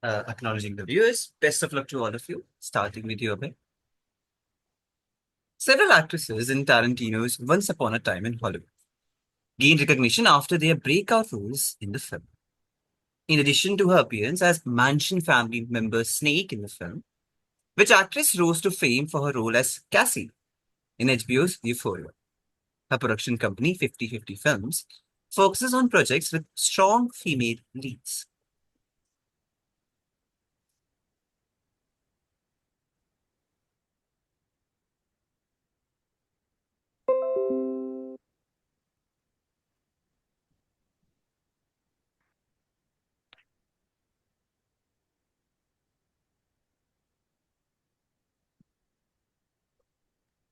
Acknowledging the viewers. Best of luck to all of you, starting with you, Abhay. Several actresses in Tarantino's Once Upon a Time in Hollywood gained recognition after their breakout roles in the film. In addition to her appearance as Mansion family member Snake in the film, which actress rose to fame for her role as Cassie in HBO's Euphoria. Her production company, 50/50 Films, focuses on projects with strong female leads.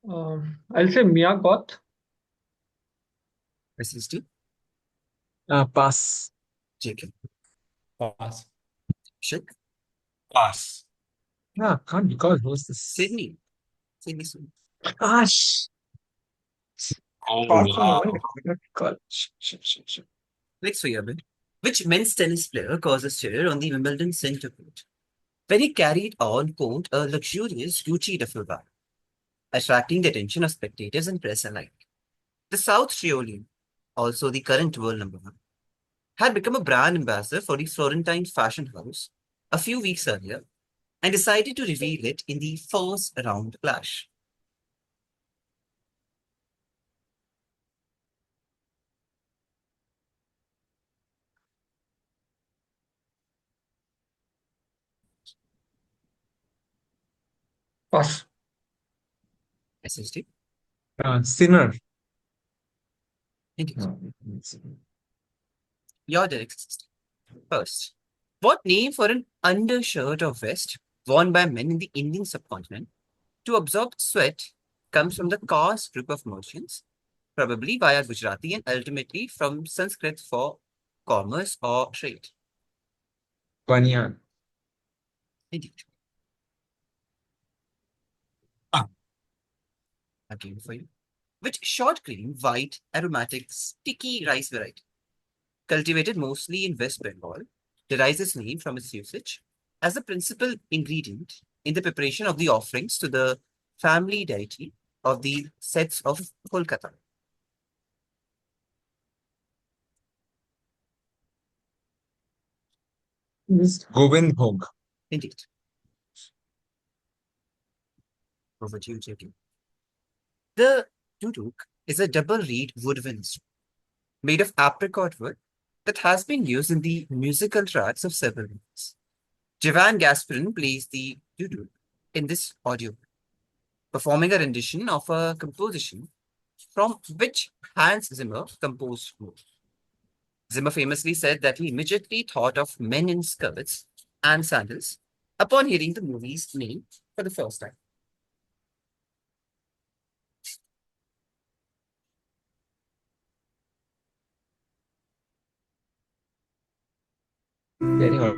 I'll say Mia Goth. SSD, Pass. JK, Pass. Abhishek, Pass. Yeah, can't recall who's this. Sydney. Sydney Sweeney. Gosh. Oh, Apart from wow. one, I cannot recall. Shit. Next for you, Abhay. Which men's tennis player caused a stir on the Wimbledon centre court when he carried on court a luxurious Gucci duffel bag, attracting the attention of spectators and press alike? The South Trioli, also the current world number one, had become a brand ambassador for the Florentine fashion house a few weeks earlier and decided to reveal it in the first round clash. Pass. SSD, Sinner. Indeed. No. Your direct system. First, what name for an undershirt or vest worn by men in the Indian subcontinent to absorb sweat comes from the Kars group of merchants, probably via Gujarati and ultimately from Sanskrit for commerce or trade. Banyan. Indeed. Again for you. Which short grain, white, aromatic, sticky rice variety, cultivated mostly in West Bengal, derives its name from its usage as the principal ingredient in the preparation of the offerings to the family deity of the sets of Kolkata. Govind Bhog. Indeed. Over to you, JK. The duduk is a double reed woodwind instrument made of apricot wood that has been used in the musical tracks of several movies. Jovan Gasperin plays the duduk in this audio, performing a rendition of a composition from which Hans Zimmer composed most. Zimmer famously said that he immediately thought of men in skirts and sandals upon hearing the movie's name for the first time. Very hard.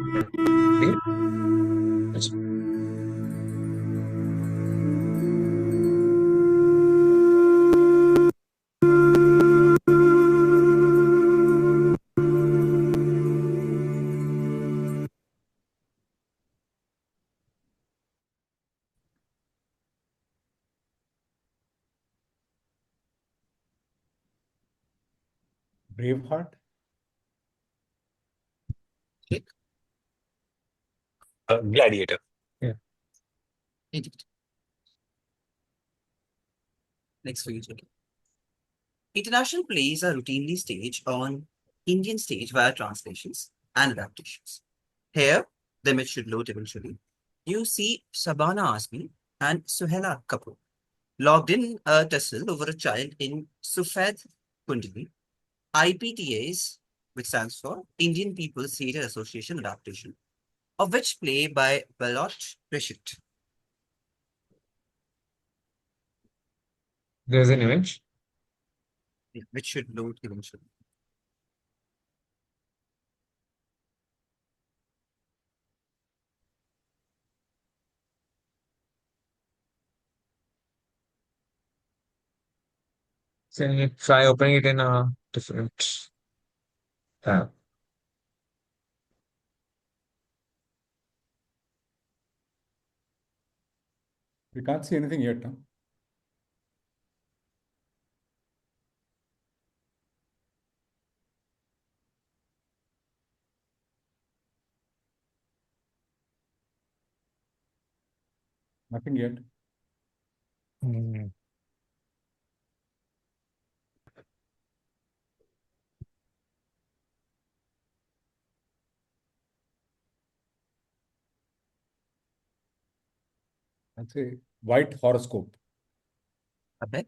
Braveheart. Okay? Gladiator. Yeah. Indeed. Next for you, JK. International plays are routinely staged on Indian stage via translations and adaptations. Here, the image should load eventually. You see Shabana Azmi and Suhela Kapoor logged in a tussle over a child in Sufed Kundali, IPTA's, which stands for Indian People's Theatre Association adaptation, of which play by Balot Rishit. There's an image. Which should load eventually. So you try opening it in a different tab. We can't see anything yet, huh? Nothing yet. Hmm. I'd say white horoscope. Abhay,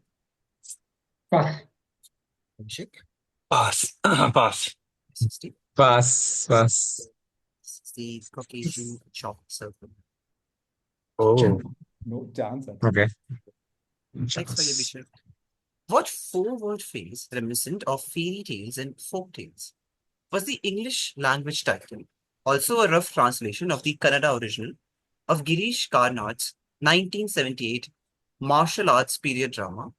Pass. Abhishek, Pass. Pass. SSD. Pass. Pass. This is the Caucasian chalk circle. Oh, No chance, actually. okay. Next for you, Chance. Abhishek. What four-word phrase reminiscent of fairy tales and folk tales was the English language title, also a rough translation of the Kannada original of Girish Karnad's 1978 martial arts period drama,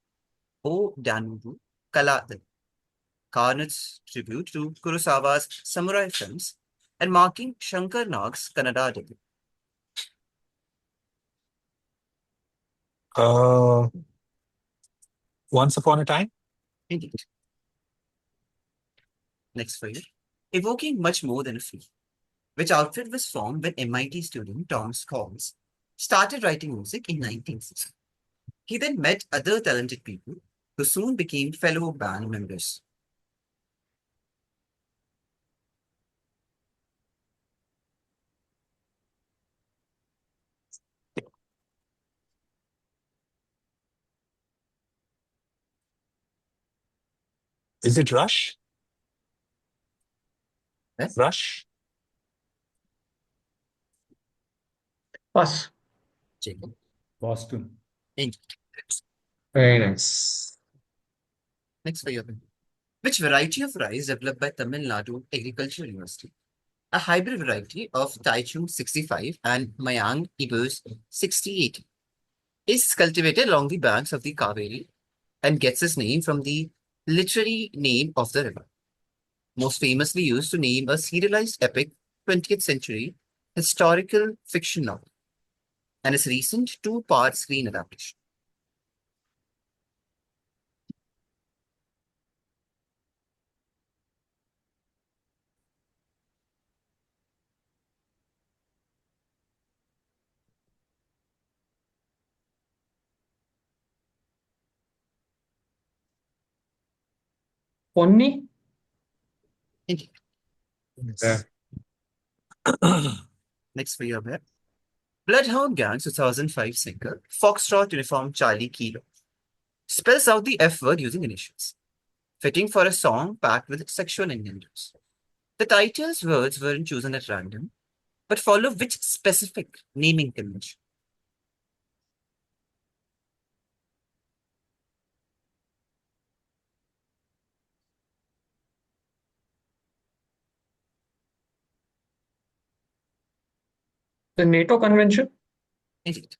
O Danubu Kaladal, Karnad's tribute to Kurosawa's samurai films and marking Shankar Nag's Kannada debut. Uh, Once upon a time. Indeed. Next for you. Evoking much more than a feel, which outfit was formed when MIT student Thomas Collins started writing music in 1960. He then met other talented people who soon became fellow band members. Is it Rush? Yes. Rush? Pass. Jacob. Boston. Indeed. Very nice. Next for you. Which variety of rice developed by Tamil Nadu Agricultural University? A hybrid variety of Taichung 65 and Mayang Ibus 68 is cultivated along the banks of the Kaveri and gets its name from the literary name of the river, most famously used to name a serialized epic 20th century historical fiction novel and its recent two-part screen adaptation. Ponni. Indeed. Yeah. Next for you, Abhay. Bloodhound Gang 2005 single Foxtrot Uniform Charlie Kilo spells out the F word using initials, fitting for a song packed with sexual innuendos. The title's words weren't chosen at random, but follow which specific naming convention? The NATO convention. Indeed.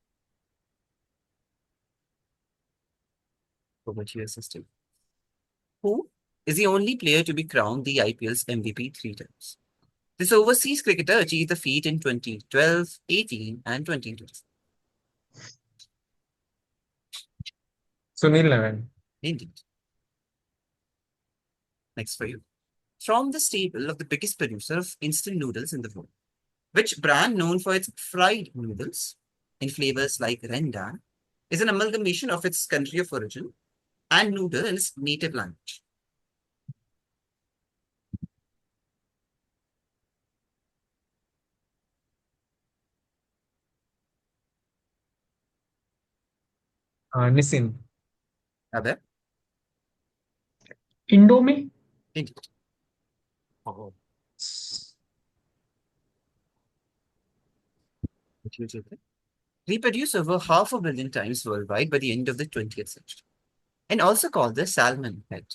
Over to your system. Who is the only player to be crowned the IPL's MVP three times? This overseas cricketer achieved the feat in 2012, 18, and 2020. Sunil Navan. Indeed. Next for you. From the stable of the biggest producer of instant noodles in the world, which brand known for its fried noodles in flavors like rendang is an amalgamation of its country of origin and noodle in its native language? Nisin. Abhay? Indomie. Indeed. Oh, what you think? Reproduced over 500 million times worldwide by the end of the 20th century, and also called the Salmon Head,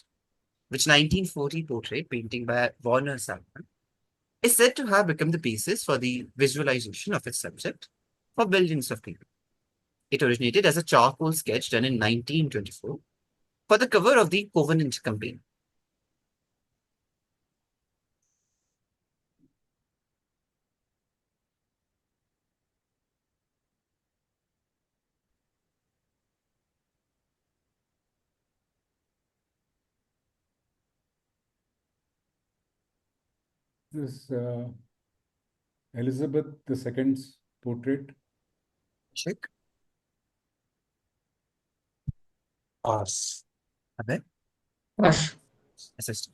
which 1940 portrait painting by Warner Salmon is said to have become the basis for the visualization of its subject for billions of people. It originated as a charcoal sketch done in 1924 for the cover of the Covenant campaign. This Elizabeth II's portrait. Check. Pass. Abhay. Pass. SSD.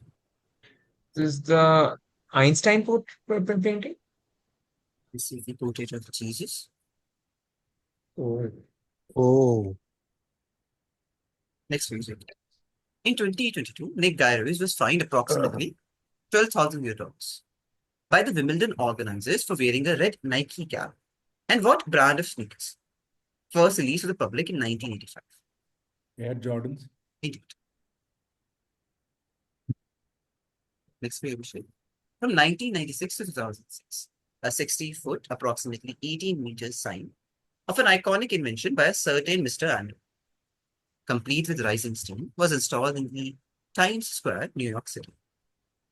This is the Einstein painting. This is the portrait of Jesus. Oh, Oh, Next music. In 2022, Nick Gyros was fined approximately $12,000 by the Wimbledon organizers for wearing a red Nike cap. And what brand of sneakers? First released to the public in 1985. Air Jordans. Indeed. Next for Abhishek. From 1996 to 2006, a 60-foot, approximately 18 meters sign of an iconic invention by a certain Mr. Andrew, complete with rising steam, was installed in the Times Square, New York City,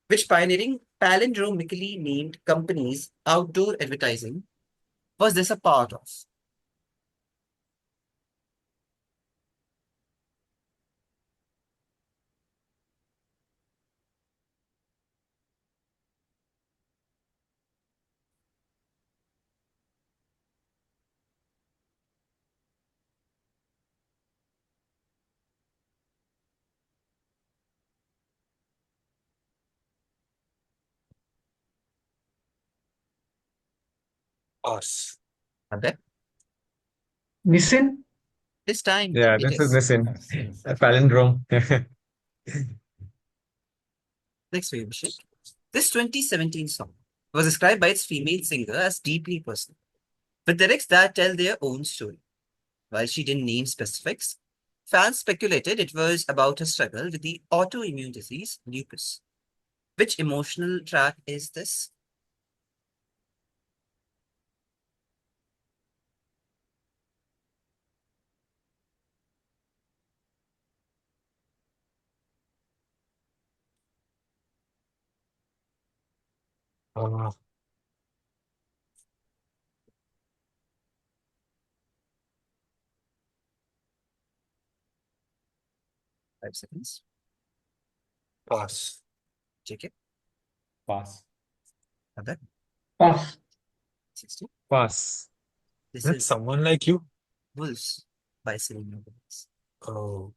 which pioneering palindromically named company's outdoor advertising was this a part of? pass. Abhay? Nissin. This time yeah, it this is is. Nissin. Yes, yes. A palindrome. Next for Abhishek. This 2017 song was described by its female singer as deeply personal, with lyrics that tell their own story. While she didn't name specifics, fans speculated it was about her struggle with the autoimmune disease lupus. Which emotional track is this? Uh, 5 seconds. pass. JK. Pass. Abhay. Pass. 60. Pass. This That's is someone like you. Wolves by Selena Gomez. Oh,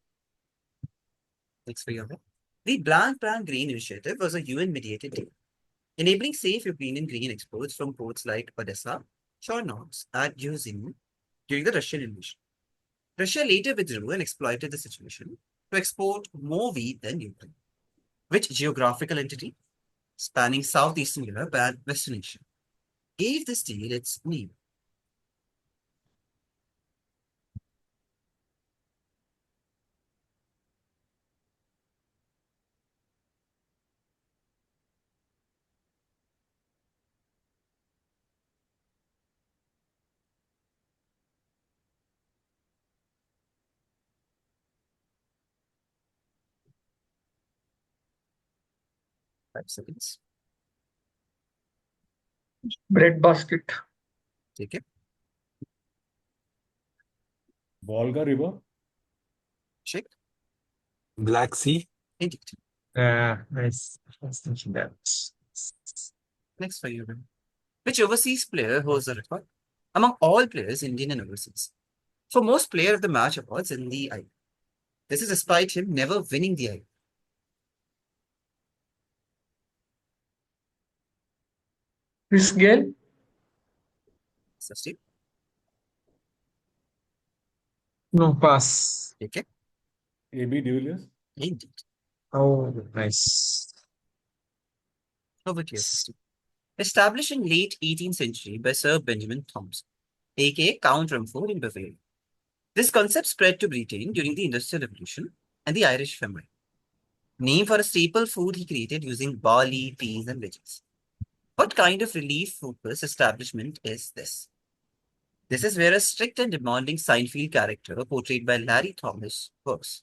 Next for you, Abhay. The Blank Plan Green Initiative was a UN-mediated deal, enabling safe Ukrainian green exports from ports like Odessa, Chornots, and Yuzin during the Russian invasion. Russia later withdrew and exploited the situation to export more wheat than Ukraine. Which geographical entity, spanning southeastern Europe and Western Asia, gave this deal its name? 5 seconds. Bread basket. Take it. Volga River. Check. Black Sea. Indeed. Nice. I was thinking that. Next for you. Abhay. Which overseas player holds the record among all players, Indian and overseas, for most player of the match awards in the IPL? This is despite him never winning the IPL. Chris Gale. Sustain. No, pass. Take it. AB de Villiers. Indeed. Oh, nice. Over to you, Sustain. Established in late 18th century by Sir Benjamin Thompson, aka Count Rumford in Bavaria. This concept spread to Britain during the Industrial Revolution and the Irish Famine. Named for a staple food he created using barley, peas, and veggies. What kind of relief focus establishment is this? This is where a strict and demanding Seinfeld character, portrayed by Larry Thomas, works.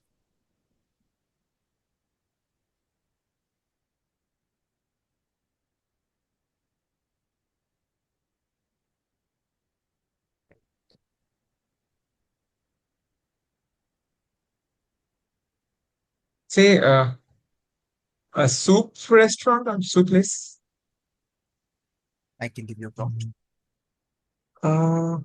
Say, a soup restaurant or soup place? I can give you a prompt. Uh,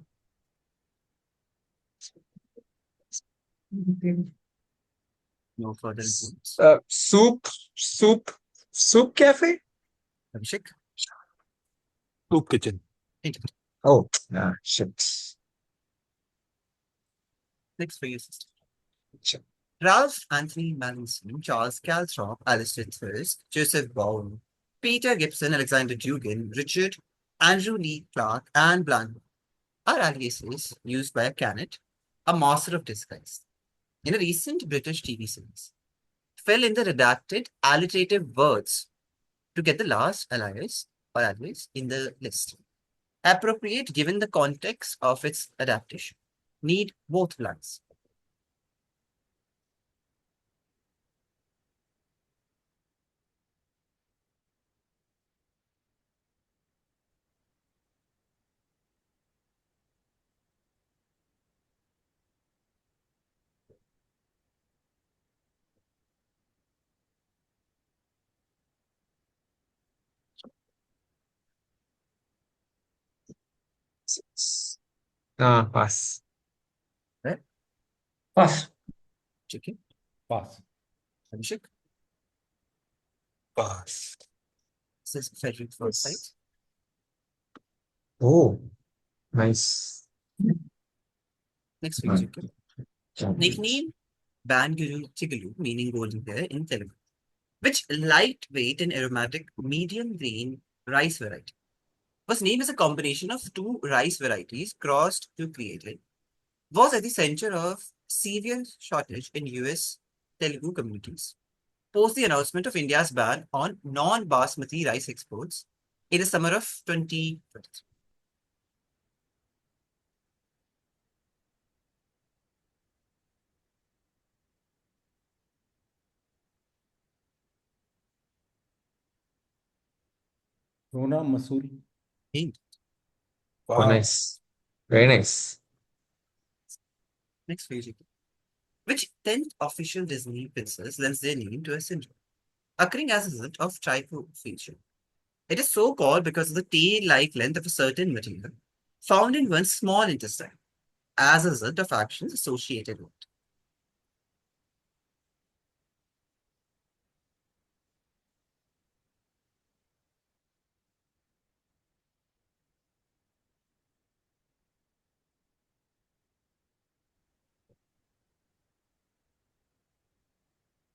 No further inputs. soup cafe? Abhishek, Soup kitchen. hint it. Oh, shit. Next for you, sister. Shit. Ralph Anthony Mallinson, Charles Calthrop, Alistair Thirsk, Joseph Bowen, Peter Gibson, Alexander Dugan, Richard, Andrew Lee Clark, and Blunt are aliases used by a cadet, a master of disguise, in a recent British TV series. Fill in the redacted alliterative words to get the last alias or alias in the list. Appropriate given the context of its adaptation. Need both blanks. Pass. Right? Pass. Chicken. Pass. Abhishek. Pass. Says Frederick Forsyth. Oh, nice. Next for you, Chicken. Nickname Banguru Chigalu, meaning golden hair in Telugu, which lightweight and aromatic medium grain rice variety was named as a combination of two rice varieties crossed to create it, was at the center of severe shortage in US Telugu communities post the announcement of India's ban on non-basmati rice exports in the summer of 2023. Sona Masuri. Hint. Oh, Wow. nice. Very nice. Next page. Which 10th official Disney princess lends their name to a syndrome, occurring as a result of trichoephasia. It is so called because of the tail-like length of a certain material found in one's small intestine as a result of actions associated with it.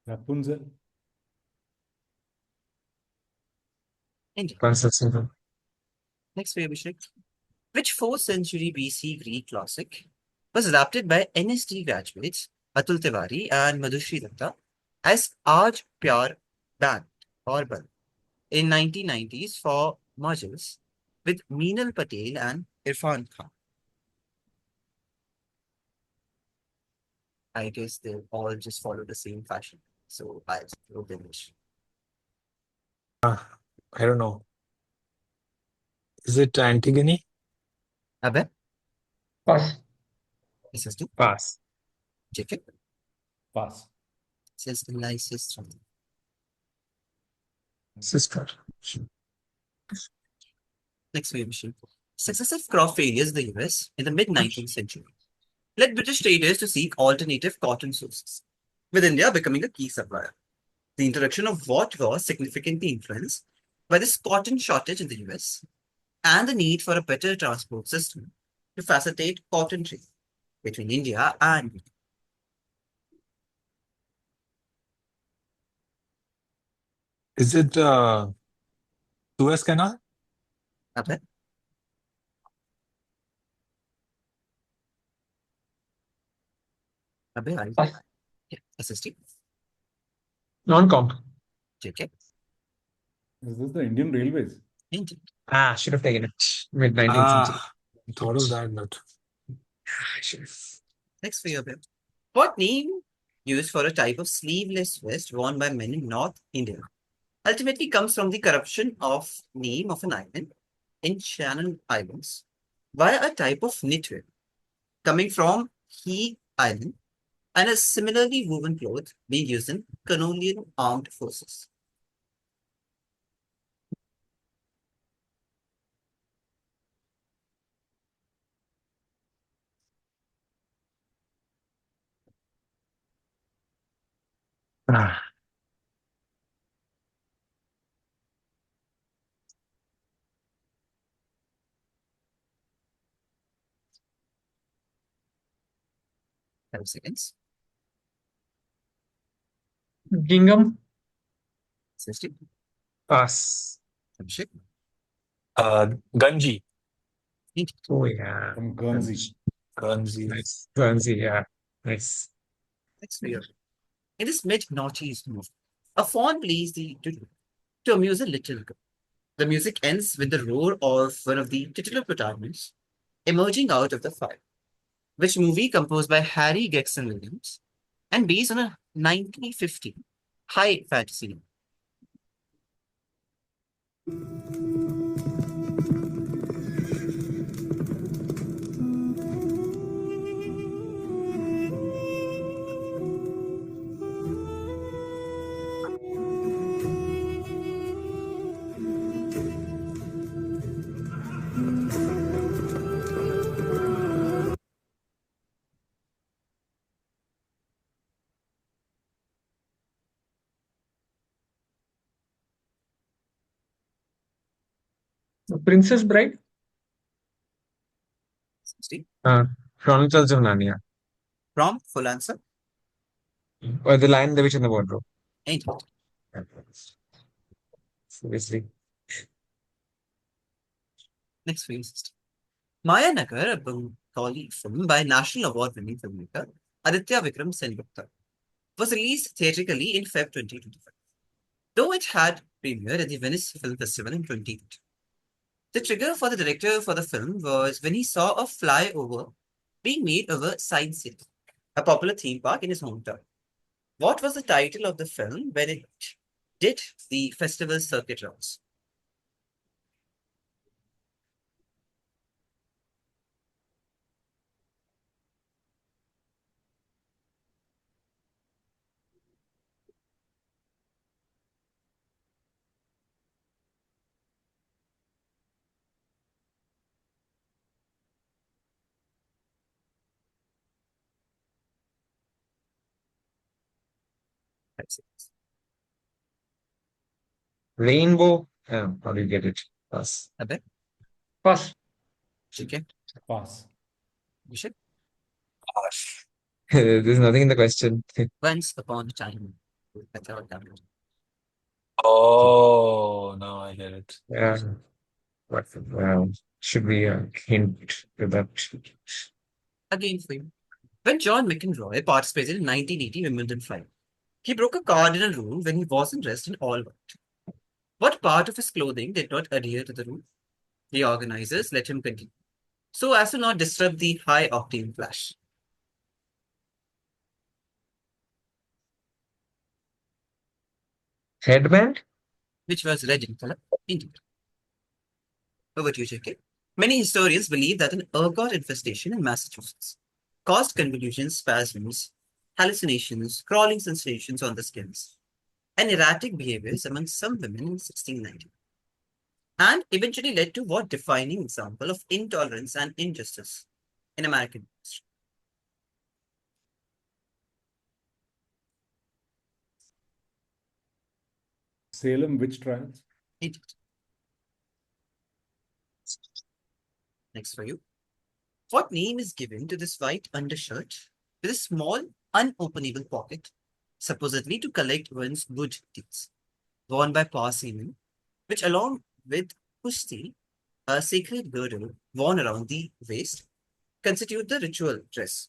Rapunzel. Indeed. Consistency. Next way, Abhishek. Which 4th century BC Greek classic was adapted by NSD graduates Atul Tiwari and Madhushri Datta as Aaj Pyar Band or Band in 1990s for mergers with Meenal Patel and Irfan Khan. I guess they all just follow the same fashion. So I'll throw them. I don't know. Is it Antigone? Abhay, Pass. SSD, Pass. Jacob, Pass. says Lysis from Sister. next way machine. Successive crop failures in the US in the mid 19th century led British traders to seek alternative cotton sources, with India becoming a key supplier. The introduction of what was significantly influenced by this cotton shortage in the US and the need for a better transport system to facilitate cotton trade between India and Is it Suez Canal? Abhay. Abhay, are you Pass. yeah. SST, Non-comp. JK, Is this the Indian Railways? Indeed. Should have taken it. Mid 19th century. Thought of that, but Should have. Next for you, Abhay. What name used for a type of sleeveless vest worn by men in North India ultimately comes from the corruption of name of an island in Channel Islands via a type of knitwear coming from He Island and a similarly woven cloth being used in colonial armed forces. Ah, 5 seconds. Gingham. SSD. Pass. Abhishek. Ganji. Hint. Oh, yeah. From Guernsey. Ganji. Nice. Guernsey, yeah. Nice. Next for you. In this mid-noughties movie, a fawn plays the tutu to amuse a little girl. The music ends with the roar of one of the titular protagonists emerging out of the fire, which movie composed by Harry Gregson Williams and based on a 1950 high fantasy. Princess Bride. Uh, Chronicles of Narnia. From full answer. Or The Lion, the Witch, and the Wardrobe. Ain't it? Seriously. Next for you, sister. Maya Nagar, a Bengali film by National Award-winning filmmaker Aditya Vikram Sengupta, was released theatrically in Feb 2025, though it had premiered at the Venice Film Festival in 2018. The trigger for the director for the film was when he saw a flyover being made over Science City, a popular theme park in his hometown. What was the title of the film when it did the festival circuit rounds? That's it. Rainbow. How do you get it? Pass. Abhay, Pass. Abhishek, Pass. Abhishek. Gosh. There's nothing in the question. Once upon a time. That's how it happened. Oh, now I get it. Yeah. What should be a hint to that? Again for you. When John McEnroy participated in 1980 Wimbledon final, he broke a cardinal rule when he wasn't dressed in all white. What part of his clothing did not adhere to the rule? The organizers let him continue, so as to not disrupt the high octane flash, Headband? which was red in color. Indeed. Over to you, JK. Many historians believe that an ergot infestation in Massachusetts caused convulsions, spasms, hallucinations, crawling sensations on the skins, and erratic behaviors among some women in 1690, and eventually led to what defining example of intolerance and injustice in American history. Salem witch trials. Indeed. Next for you. What name is given to this white undershirt with a small, unopenable pocket, supposedly to collect one's good deeds, worn by Parsiman, which, along with pushti, a sacred girdle worn around the waist, constitute the ritual dress?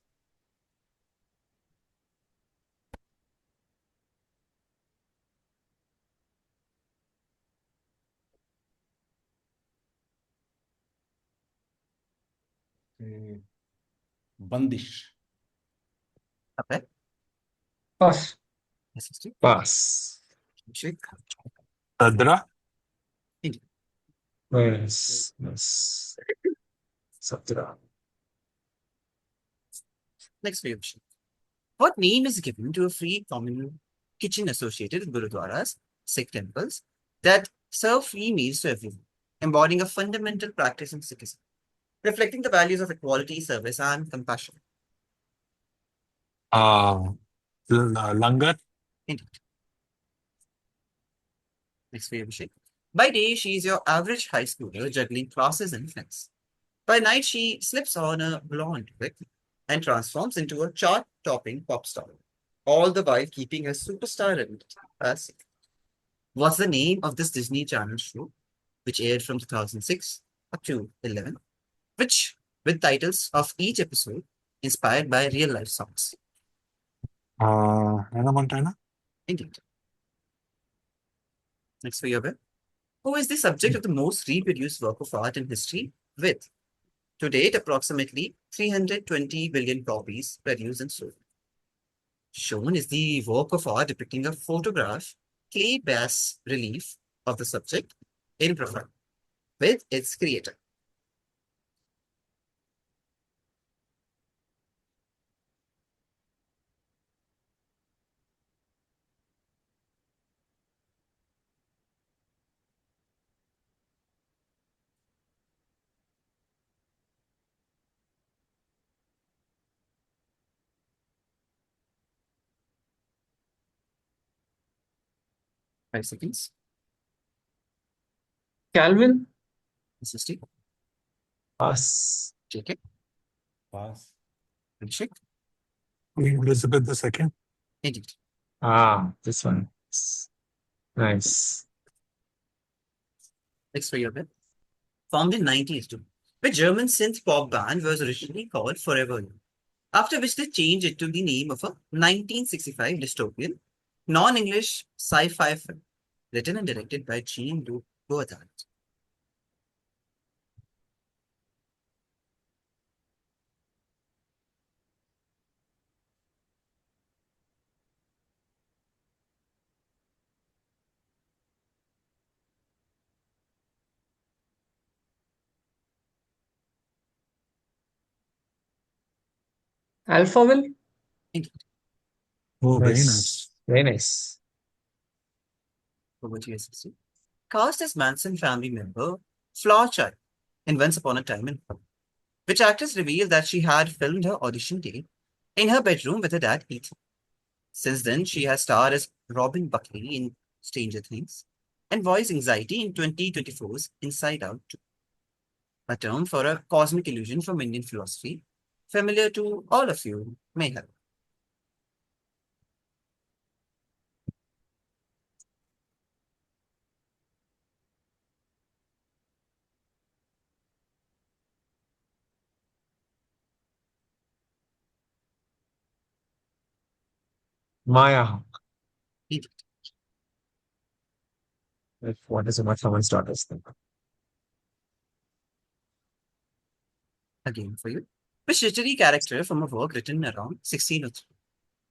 Bandish. Abhay, Pass. SSD, Pass. Abhishek, Tadra. India. Yes. Yes. Saptara. Next for you, Abhishek. What name is given to a free communal kitchen associated with gurudwaras, Sikh temples, that serve free meals to everyone, embodying a fundamental practice in Sikhism, reflecting the values of equality, service, and compassion? Langar. Indeed. Next for you, Abhishek. By day, she is your average high schooler juggling classes and friends. By night, she slips on a blonde wig and transforms into a chart-topping pop star, all the while keeping her superstar relevant. What's the name of this Disney Channel show, which aired from 2006 up to 11, which with titles of each episode inspired by real-life songs? Hannah Montana? Indeed. Next for you, Abhay. Who is the subject of the most reproduced work of art in history with, to date, approximately 320 billion copies produced and sold? Shown is the work of art depicting a photograph, clay bas relief of the subject in profile with its creator. Five seconds. Calvin. SSD. Pass. JK. Pass. Abhishek. Queen Elizabeth II? Indeed. This one. Nice. Next for you, Abhay. Formed in 1992, the German synth pop band was originally called Forever Young, after which they changed it to the name of a 1965 dystopian, non-English sci-fi film written and directed by Jean-Luc Godard. Alphaville. Indeed. Oh, very Nice. nice. Very nice. Over to you, SSC. Cast as Manson family member Flaw Child in Once Upon a Time in Hollywood, which actress revealed that she had filmed her audition day in her bedroom with her dad, Ethan. Since then, she has starred as Robin Buckley in Stranger Things and voiced anxiety in 2024's Inside Out 2, a term for a cosmic illusion from Indian philosophy, familiar to all of you, may have. Maya. Indeed. What is one someone's daughter's name? Again for you. Which literary character from a work written around 1603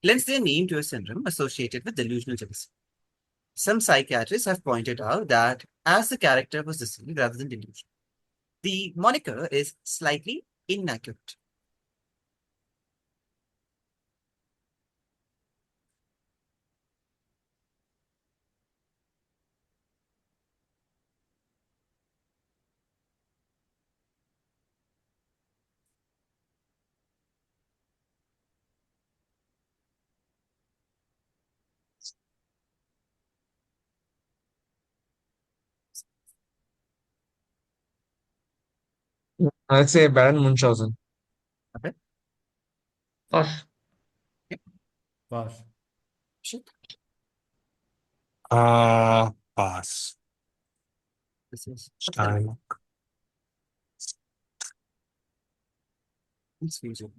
lends their name to a syndrome associated with delusional jealousy? Some psychiatrists have pointed out that as the character was deceived rather than delusional, the moniker is slightly inaccurate. I'd say Baron Munchausen. Okay. Pass. Pass. Shit. Pass. This is Time. confusing.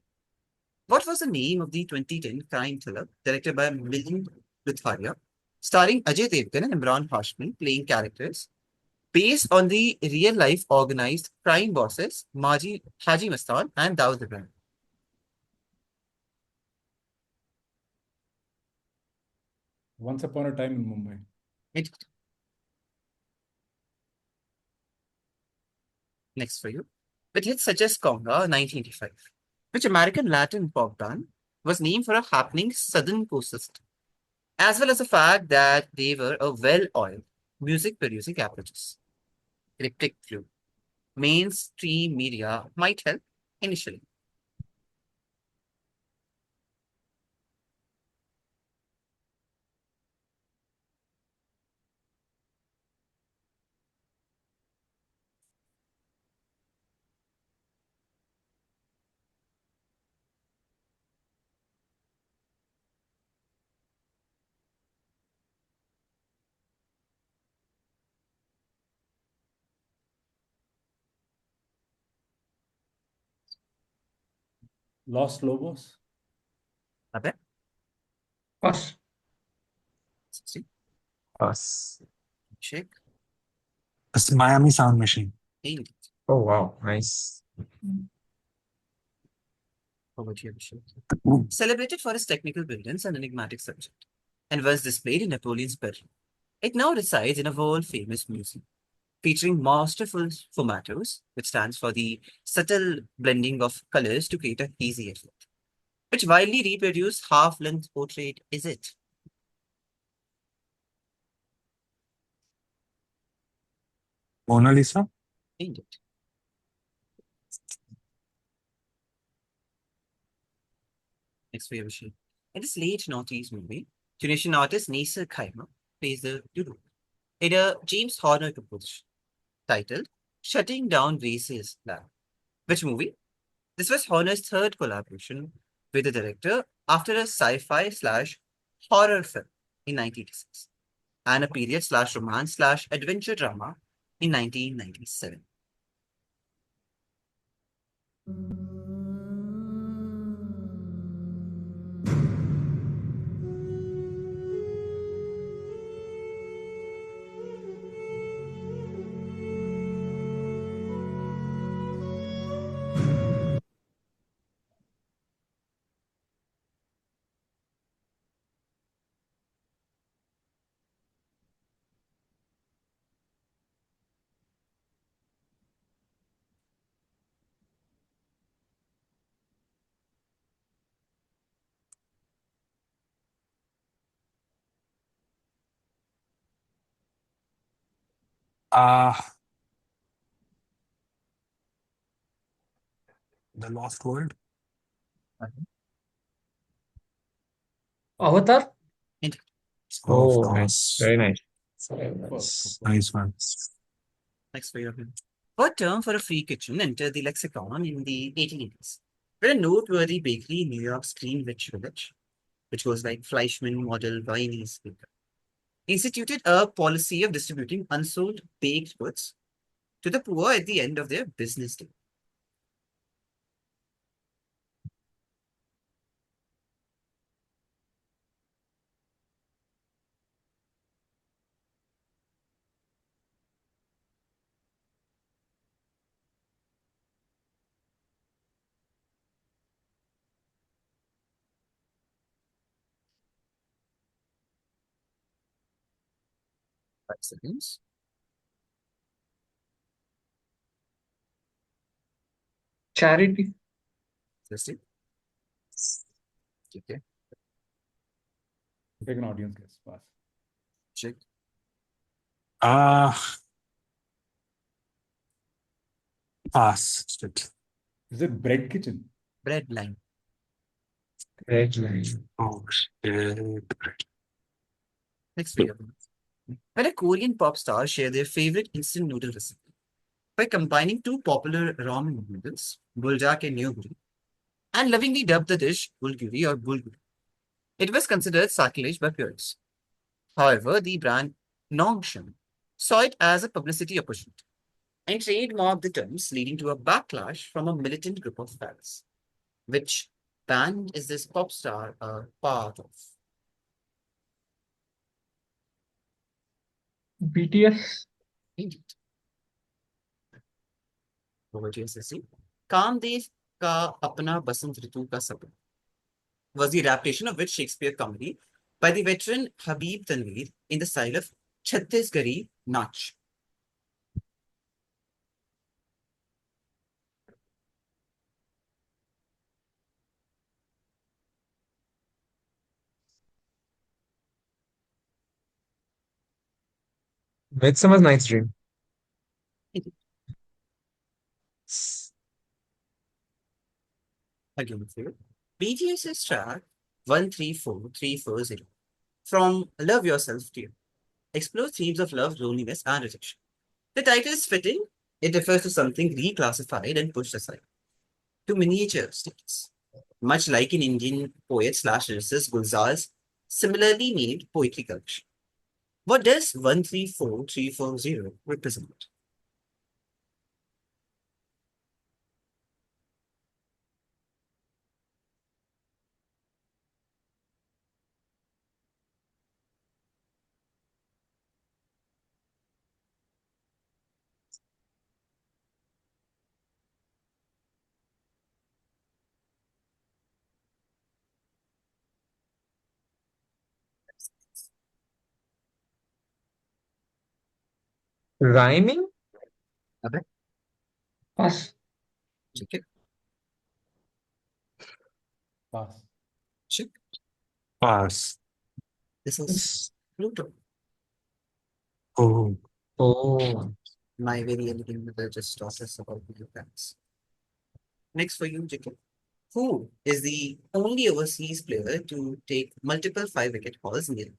What was the name of the 2010 crime thriller directed by Milind Luthvaria, starring Ajay Devgan and Imran Hashmi playing characters based on the real-life organized crime bosses Haji Mastan and Dawood Ibrahim? Once upon a time in Mumbai. It- Next for you. With hits such as Conga 1985, which American Latin pop band was named for a happening southern coast, as well as the fact that they were a well-oiled music producing apparatus. Electric flu. Mainstream media might help initially. Los Lobos. Abhay? Pass. 60. Pass. Abhishek? It's Miami Sound Machine. Indeed. Oh, wow. Nice. Over to you, Abhishek. Celebrated for its technical brilliance and enigmatic subject, and was displayed in Napoleon's bedroom. It now resides in a world-famous museum, featuring masterful fumatos, which stands for the subtle blending of colors to create a hazy effect. Which widely reproduced half-length portrait is it? Mona Lisa? Indeed. Next for you, Abhishek. In this late noughties movie, Tunisian artist Nasser Khaima plays the Dudu in a James Horner composition titled Shutting Down Races Lab. Which movie? This was Horner's third collaboration with the director after a sci-fi slash horror film in 1986 and a period slash romance slash adventure drama in 1997. Uh, The Lost World? Avatar. Indeed. Oh, Of nice. course. Very nice. Very Fuck, nice. fuck. Nice one. Next for you. What term for a free kitchen entered the lexicon in the 1880s? When a noteworthy bakery in New York's Greenwich Village, which was like Fleischmann Model Viennese baker, instituted a policy of distributing unsold baked goods to the poor at the end of their business day. Five seconds. Charity. Testing. Okay. Take an audience guess. Pass. Check. Uh, Pass. Shit. Is it Bread Kitchen? Bread line. Very nice. Oh, shit. Next video. When a Korean pop star share their favorite instant noodle recipe by combining two popular ramen noodles, buljak and nyoguri, and lovingly dubbed the dish bulguri or bulguri. It was considered sacrilege by purists. However, the brand Nongshim saw it as a publicity opportunity and trademarked the terms, leading to a backlash from a militant group of fans. Which band is this pop star a part of? BTS. Indeed. Over to SSC. Kamdev ka apna basant ritu ka sabr was the adaptation of which Shakespeare comedy by the veteran Habib Tanvir in the style of Chhattisgarhi Nach. Midsummer's Night's Dream. Again, for you. BTS's track 134340 from Love Yourself Dear explores themes of love, loneliness, and rejection. The title is fitting. It refers to something reclassified and pushed aside, to miniature states, much like in Indian poet slash lyricist Gulzar's similarly named poetry collection. What does 134340 represent? Rhyming? Abhay, Pass. check it. Pass. Check. Pass. This is Yes. Pluto. Oh, Oh, My very elegant mother just taught us about the facts. Next for you, JK. Who is the only overseas player to take multiple five-wicket hauls in the year?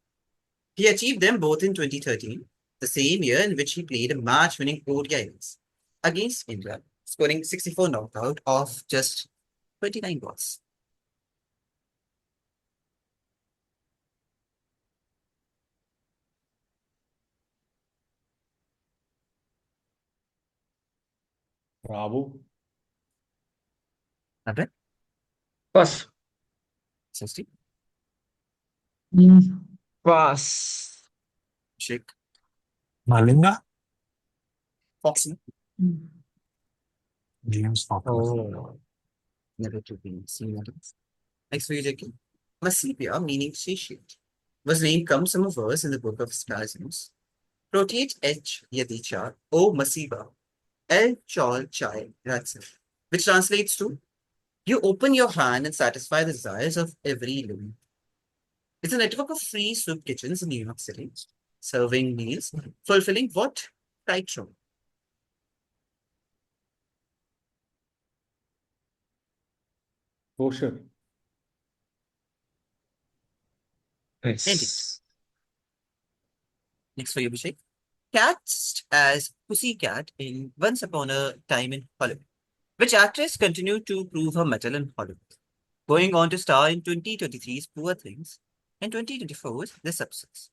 He achieved them both in 2013, the same year in which he played a match-winning ODI innings against India, scoring 64 not out of just 29 balls. Bravo. Abhay, Pass. SSD, pass. Shake, Malinga? Foxy, James Faulkner. Oh, never to be seen again. Next for you, JK. Masipia, meaning satiate, was named comes from a verse in the book of Spasms. Proteate H Yadicha, O Masiba, El Chol Chai Ratsa, which translates to you open your hand and satisfy the desires of every living. It's a network of free soup kitchens in New York City, serving meals, fulfilling what? Tight. Kosher. Indeed. yes. Next for you, Abhishek. Cast as Pussycat in Once Upon a Time in Hollywood, which actress continued to prove her mettle in Hollywood, going on to star in 2023's Poor Things and 2024's The Substance,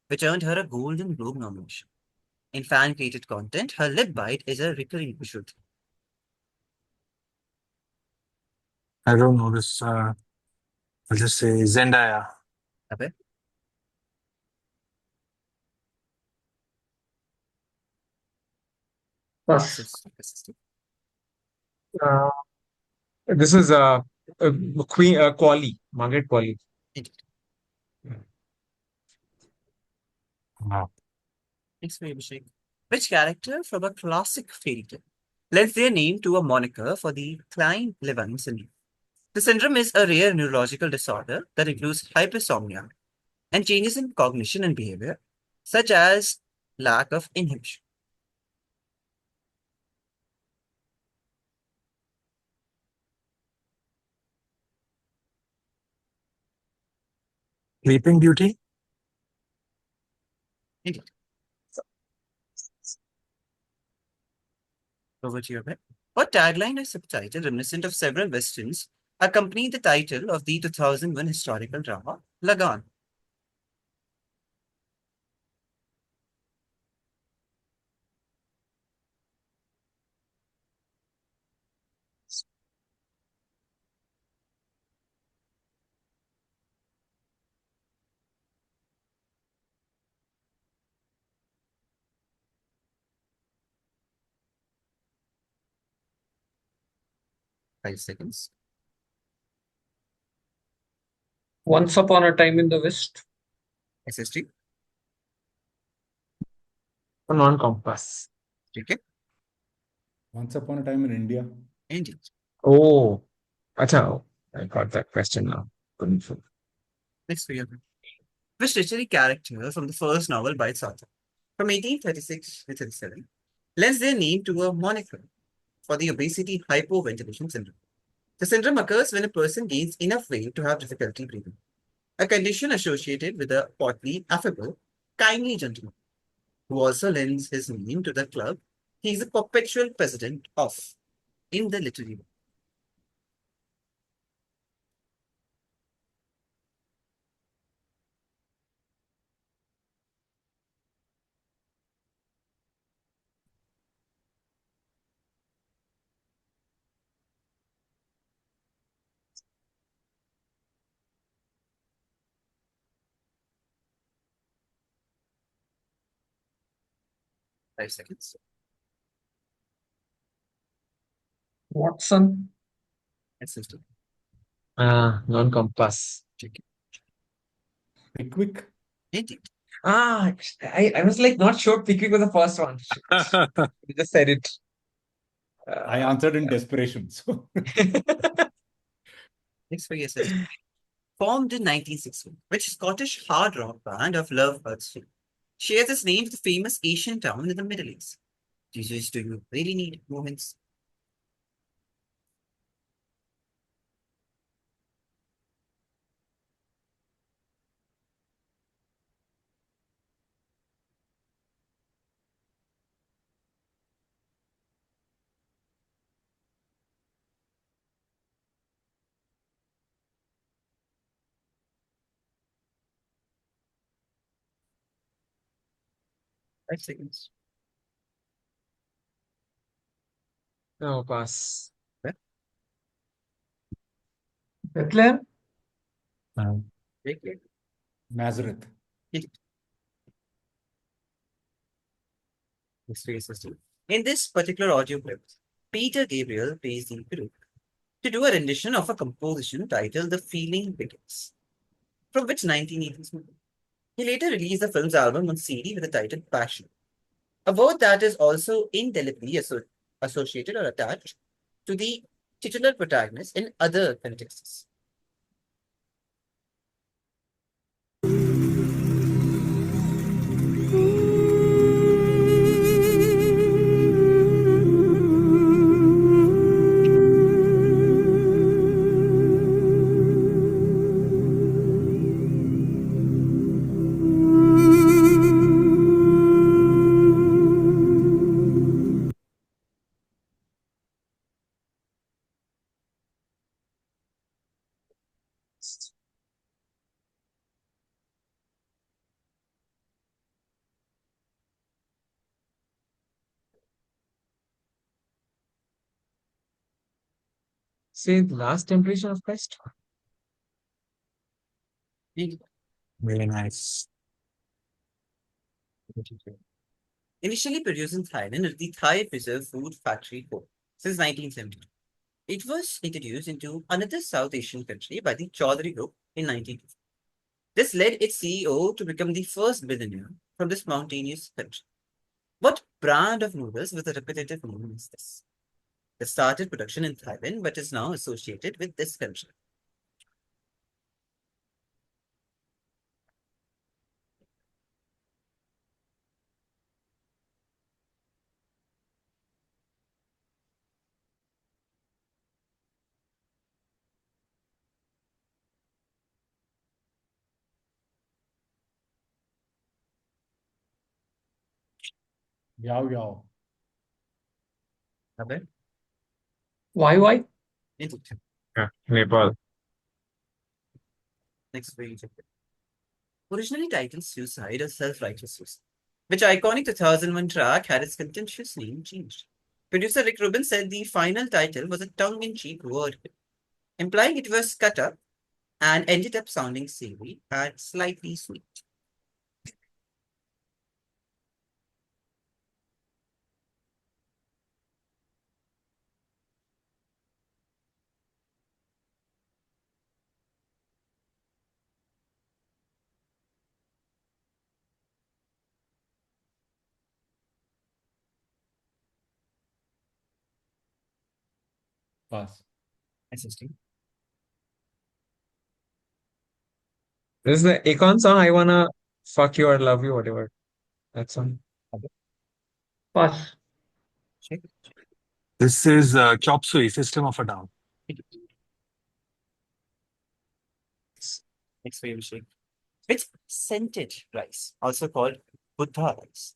which earned her a Golden Globe nomination. In fan-created content, her lip bite is a recurring visual. I don't know this. I'll just say Zendaya. Abhay, Pass. assistant. Uh, this is uh, Queen Quali, Margaret Qualley. Indeed. Wow. Next for you, Abhishek. Which character from a classic fairy tale lends their name to a moniker for the Klein-Levin syndrome? The syndrome is a rare neurological disorder that includes hypersomnia and changes in cognition and behavior, such as lack of inhibition. Sleeping Beauty? Indeed. Over to you, Abhay. What tagline or subtitle reminiscent of several westerns accompanied the title of the 2001 historical drama Lagan? 5 seconds. Once upon a time in the West. SSD. Non-compass. Okay. Once upon a time in India. Indeed. Oh, acha, I got that question now. Couldn't. Next for you, Abhay. Which literary character from the first novel by its author, from 1836 to 37, lends their name to a moniker for the obesity hypoventilation syndrome? The syndrome occurs when a person gains enough weight to have difficulty breathing, a condition associated with a portly, affable, kindly gentleman who also lends his name to the club he is the perpetual president of in the literary world. 5 seconds. Watson. Assistant. Non-compass. Check it. Pickwick. Indeed. Ah, I was like not sure picking with the first one. You just said it. I Uh, answered in desperation. So Next for your system. Formed in 1960, which Scottish hard rock band of Love Hurts shares its name with the famous Asian town in the Middle East. Jesus, do you really need moments? 5 seconds. no, pass. Well, Bethlehem? very clear. Nazareth. Next for your system. In this particular audio clip, Peter Gabriel plays the flute to do a rendition of a composition titled The Feeling Begins, from which 1980s movie. He later released the film's album on CD with the title Passion, a word that is also indelibly associated or attached to the titular protagonist in other contexts. Say the last temptation of Christ. Very nice. Initially produced in Thailand at the Thai Preserve Food Factory Co. since 1972. It was introduced into another South Asian country by the Chaudhary Group in 1950. This led its CEO to become the first billionaire from this mountainous country. What brand of noodles with a repetitive name is this? It started production in Thailand but is now associated with this country. Yao Yao. Abhay? Why? Indeed. Yeah, Nepal. Next page. Originally titled Suicide or Self-Righteous Suicide, which iconic 2001 track had its contentious name changed. Producer Rick Rubin said the final title was a tongue-in-cheek word, implying it was cut up and ended up sounding savory and slightly sweet. Pass. Interesting. This is the Akon song. I wanna fuck you or love you, whatever. That song. Pass. Check. This is Chop Suey, System of a Down. Next for you, Abhishek. It's scented rice, also called Buddha rice,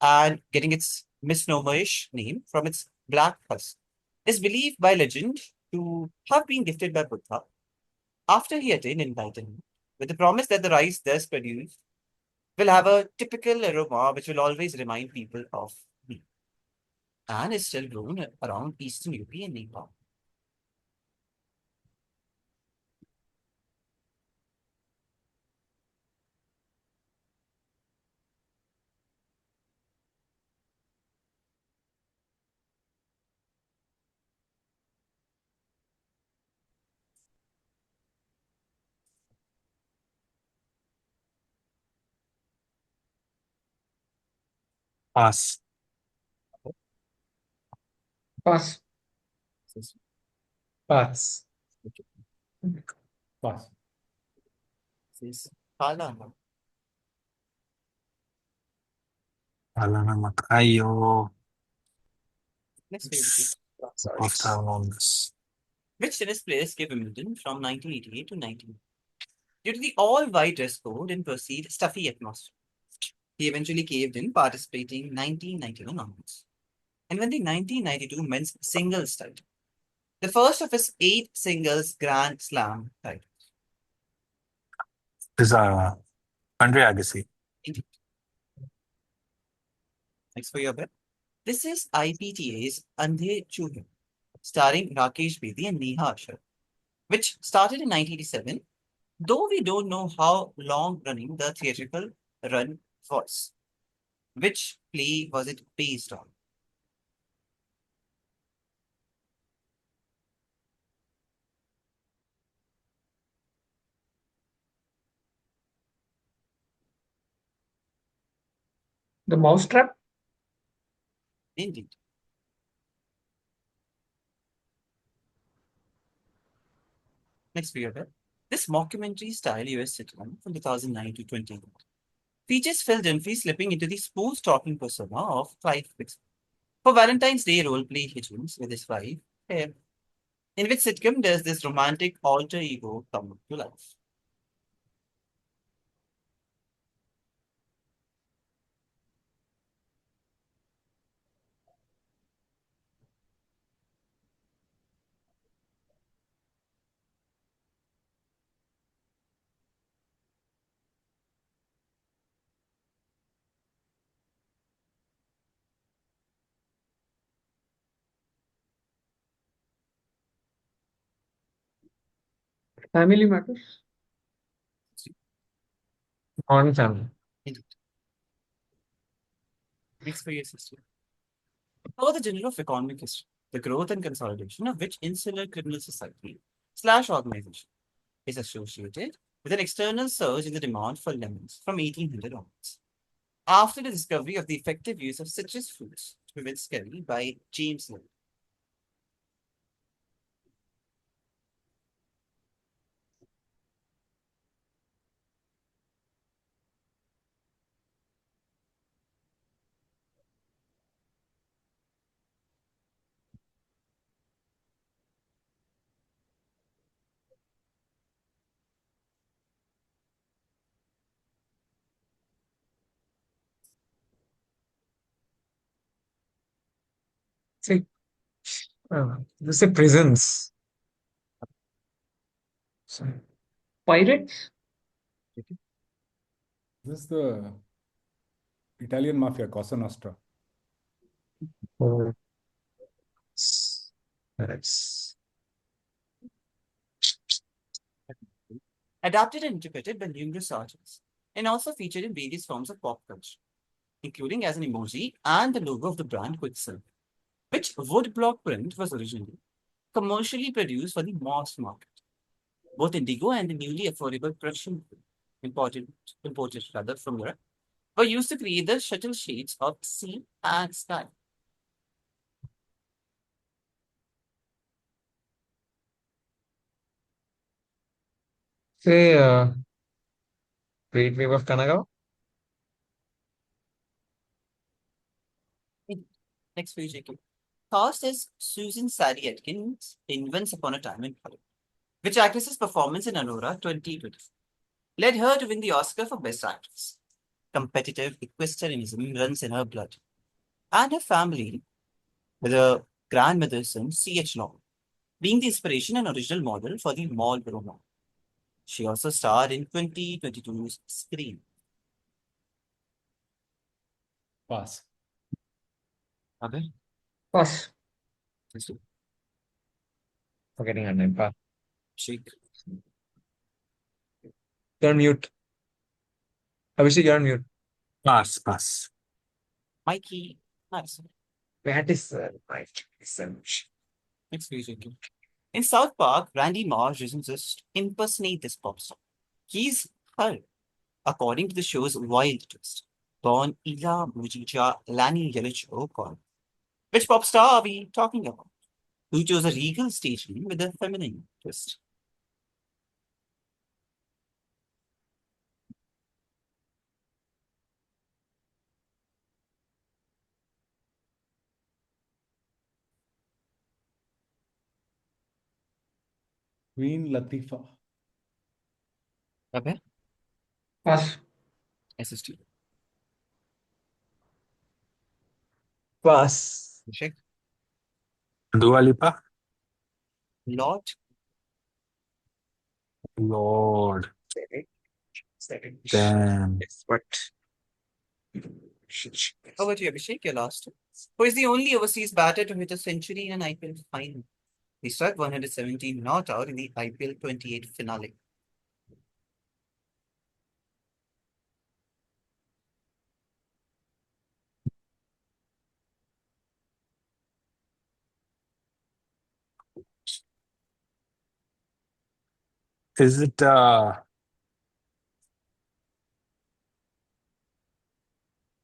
and getting its misnomerish name from its black husk, is believed by legend to have been gifted by Buddha after he attained enlightenment, with the promise that the rice thus produced will have a typical aroma which will always remind people of me, and is still grown around eastern UP and Nepal. Pass. Pass. Pass. Pass. Says Kala. Kala namak. Ayo. Next for you, Vicky. Sorry. Must have known this. Which tennis players escaped Wimbledon from 1988 to 19? Due to the all-white dress code and perceived stuffy atmosphere, he eventually caved in, participating 1991 onwards. And when the 1992 men's singles title, the first of his 8 singles Grand Slam titles. This is Andre Agassi. Indeed. Next for your bet. This is IPTA's Andhe Chuhe, starring Rakesh Bedi and Neha Ashar, which started in 1987, though we don't know how long running the theatrical run was. Which play was it based on? The Mousetrap. Indeed. Next for your bet. This mockumentary style US sitcom from 2009 to 20 features Phil Dunphy slipping into the smooth talking persona of Clive Wixon for Valentine's Day role play hitchings with his wife, Claire. In which sitcom does this romantic alter ego come to life? Family Matters. On family. Indeed. Next for your sister. For the Journal of Economic History, the growth and consolidation of which insular criminal society slash organization is associated with an external surge in the demand for lemons from 1800 onwards. After the discovery of the effective use of citrus fruits to prevent scurvy by James Lind. See, this is prisons. So, Pirates. This is the Italian mafia, Cosa Nostra. oh, that's Adapted and interpreted by numerous artists, and also featured in various forms of pop culture, including as an emoji and the logo of the brand Quicksilver, which woodblock print was originally commercially produced for the mass market. Both indigo and the newly affordable Prussian imported rather from Europe, were used to create the shuttle shades of sea and sky. say Great Wave of Kanagawa. Next page, JK. Cast as Susan Sally Atkins in Once Upon a Time in Hollywood, which actress's performance in Aurora 2020 led her to win the Oscar for Best Actress. Competitive equestrianism runs in her blood, and her family, with her grandmother's son, C.H. Long, being the inspiration and original model for the Marlboro Man. She also starred in 2022's Scream. Pass. Abhay? Pass. Forgetting her name. Abhishek? You're on mute. Abhishek, you're on mute. Pass. Pass. Mikey? Nice. That is right. Next page, JK. In South Park, Randy Marsh doesn't just impersonate this pop star. He's her, according to the show's wild twist. Don Ila Mujija Lani Yelich Okon. Which pop star are we talking about? Who chose a regal stage name with a feminine twist? Queen Latifah. Abhay? Pass. SSD. Pass. Abhishek? Dua Lipa? Lord? Lord. Second. Damn. Yes, but How about you, Abhishek? Your last one. Who is the only overseas batter to hit a century in an IPL final? He struck 117 not out in the IPL 28 finale. Is it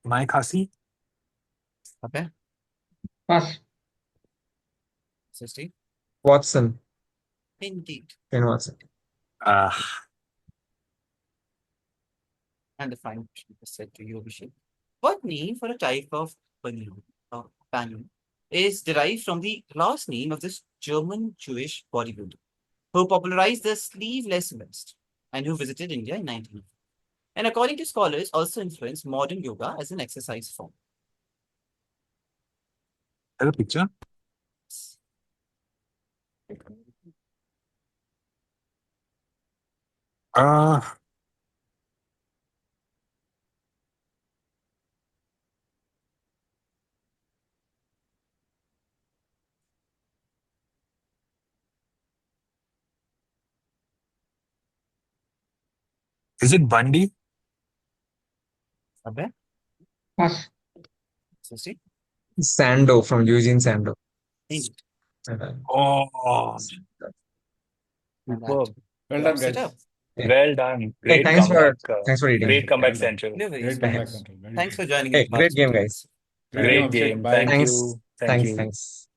Mike Hussey? Abhay? Pass. SSD? Watson. Indeed. Shane Watson. And the final question is said to you, Abhishek. What name for a type of balloon or balloon is derived from the last name of this German Jewish bodybuilder who popularized the sleeveless vest and who visited India in 1900? And according to scholars, also influenced modern yoga as an exercise form. Is a picture? Uh, is it Bundy? Abhay? Pass. SSD? Sando from Eugene Sando. Indeed. Oh, And that Superb. Well done, wraps it up. guys. Well done. Hey, Great thanks comeback. for reading. Great comeback, Well done. Central. No worries. Great comeback, Thanks. Central. Very Thanks good. for joining Hey, and great game, participating. guys. Great Great game, Abhishek. game. Bye. Thank Thanks. you. Thank Thanks. you. Thanks.